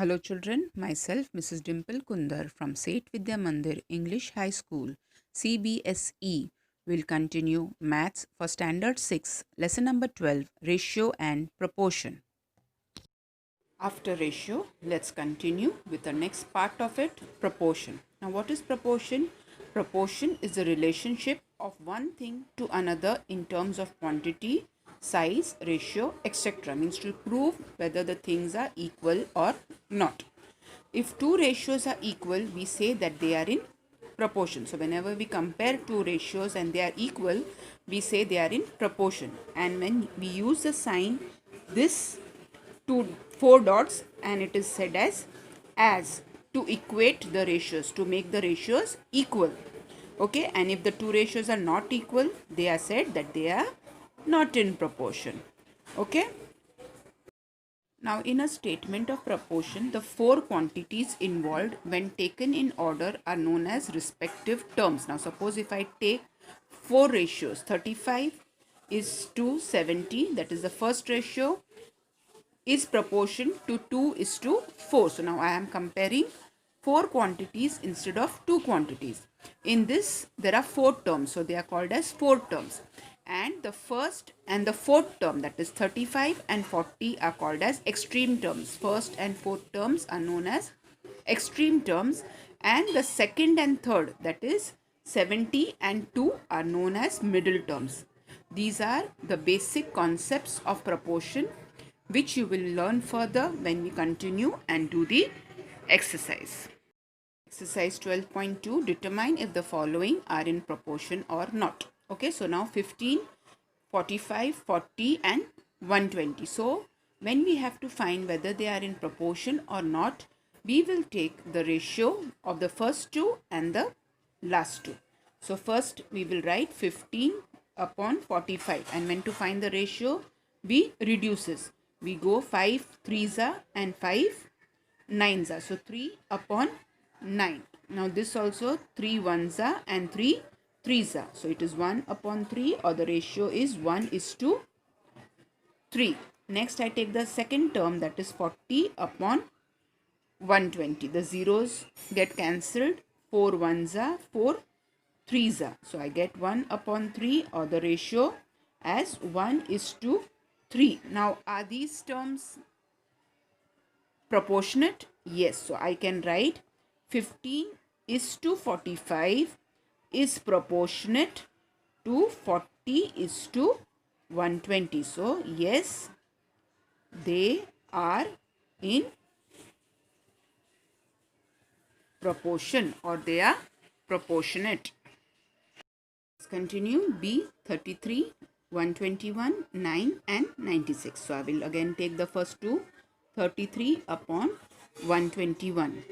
Hello children, myself Mrs. Dimple Kundar from Seth Vidya Mandir English High School CBSE will continue Maths for Standard 6, Lesson number 12, Ratio and Proportion. After ratio, let's continue with the next part of it, proportion. Now what is proportion? Proportion is the relationship of one thing to another in terms of quantity, size, ratio, etc. Means to prove whether the things are equal or not. If two ratios are equal, we say that they are in proportion. So whenever we compare two ratios and they are equal, we say they are in proportion. And when we use the sign this to four dots, and it is said as to equate the ratios, to make the ratios equal. Okay, and if the two ratios are not equal, they are said that they are not in proportion. Okay. Now, in a statement of proportion, the four quantities involved when taken in order are known as respective terms. Now, suppose if I take four ratios, 35 is to 70, that is the first ratio, is proportion to 2 is to 4. So, now I am comparing four quantities instead of two quantities. In this, there are four terms. So, they are called as four terms. And the first and the fourth term, that is 35 and 40, are called as extreme terms. First and fourth terms are known as extreme terms. And the second and third, that is 70 and 2, are known as middle terms. These are the basic concepts of proportion, which you will learn further when we continue and do the exercise. Exercise 12.2, determine if the following are in proportion or not. Okay, so now 15, 45, 40 and 120. So when we have to find whether they are in proportion or not, we will take the ratio of the first two and the last two. So first we will write 15 upon 45, and when to find the ratio, we reduces. We go 5 threes are and 5 nines are. So 3 upon 9. Now this also 3 ones are and 3 threes are. So it is 1 upon 3, or the ratio is 1 is to 3. Next I take the second term, that is 40 upon 120. The zeros get cancelled. 4 ones are, 4 threes are. So I get 1 upon 3, or the ratio as 1 is to 3. Now are these terms proportionate? Yes. So I can write 15 is to 45 is proportionate to 40 is to 120. So yes, they are in proportion, or they are proportionate. Let's continue. B, 33, 121, 9 and 96. So I will again take the first two, 33 upon 121.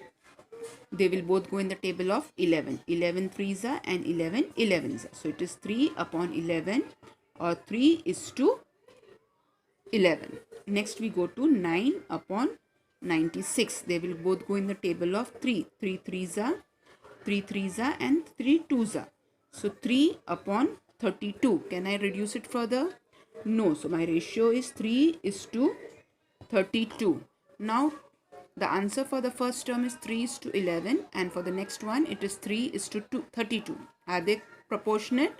They will both go in the table of 11. 11 threes are and 11 elevens are. So it is 3 upon 11, or 3 is to 11. Next we go to 9 upon 96. They will both go in the table of 3. 3 threes are, 3 threes are and 3 twos are. So 3 upon 32. Can I reduce it further? No. So my ratio is 3 is to 32. Now the answer for the first term is 3 is to 11, and for the next one it is 3 is to 32. Are they proportionate?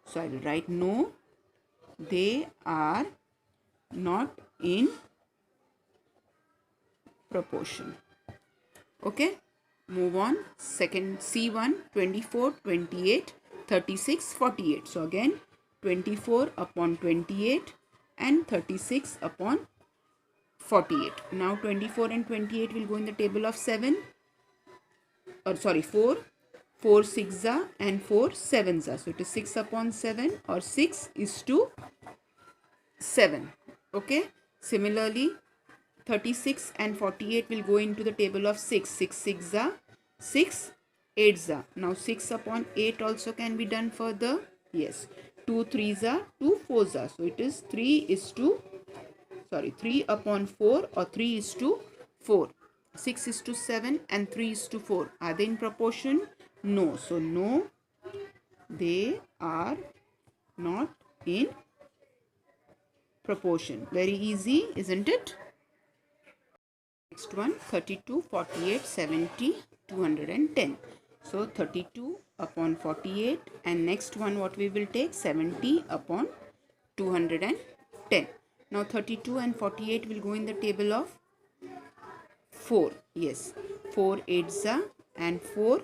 So I will write no, they are not in proportion. Okay, move on. Second, C1, 24, 28, 36, 48. So again 24 upon 28 and 36 upon 48. Now 24 and 28 will go in the table of 7, or sorry 4. 4 6 are and 4 7s are. So it is 6 upon 7, or 6 is to 7. Okay. Similarly 36 and 48 will go into the table of 6. 6 6 are, 6 8s are. Now 6 upon 8 also can be done further. Yes. 2 3s are, 2 4s are. So it is 3 upon 4, or 3 is to 4. 6 is to 7 and 3 is to 4. Are they in proportion? No. So no, they are not in proportion. Very easy, isn't it? Next one, 32, 48, 70, 210. So 32 upon 48, and next one what we will take, 70 upon 210. Now 32 and 48 will go in the table of 4. Yes, 4 8s are and 4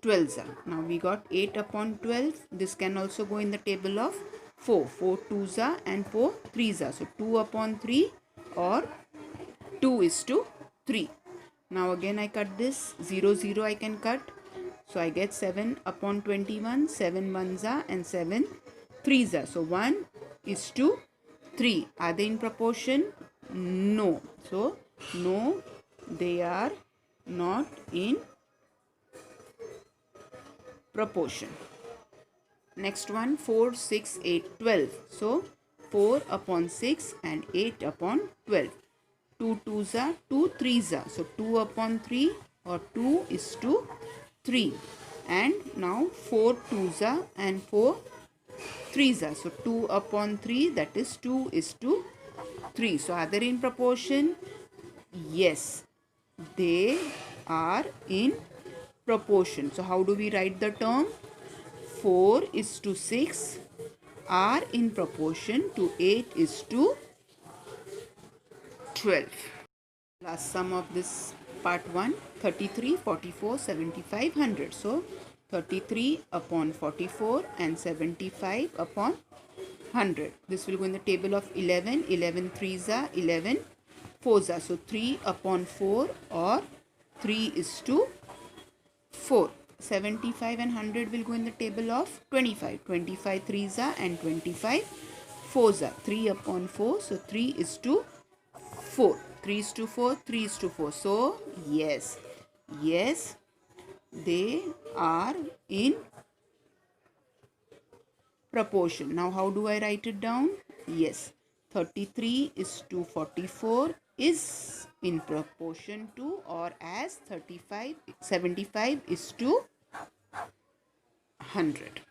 12s are. Now we got 8 upon 12. This can also go in the table of 4. 4 2s are and 4 3s are. So 2 upon 3 or 2 is to 3. Now again I cut this, 0 0 I can cut. So I get 7 upon 21, 7 1s are and 7 3s are. So 1 is to 3. Are they in proportion? No. So no, they are not in proportion. Next one, 4 6 8 12. So 4 upon 6 and 8 upon 12. 2 2s are, 2 3s are. So 2 upon 3 or 2 is to 3. And now 4 2s are and 4 3s are. So 2 upon 3, that is 2 is to 3. So are they in proportion? Yes, they are in proportion. So how do we write the term? 4 is to 6 are in proportion to 8 is to 12. Last sum of this part 1, 33, 44, 75, 100. So 33 upon 44 and 75 upon 100. This will go in the table of 11. 11 3s are, 11 4s are. So 3 upon 4 or 3 is to 4. 75 and 100 will go in the table of 25. 25 3s are and 25 4s are. 3 upon 4. So 3 is to 4. 3 is to 4. 3 is to 4. So yes, they are in proportion. Now how do I write it down? Yes, 33 is to 44 is in proportion to, or as 75 is to 100.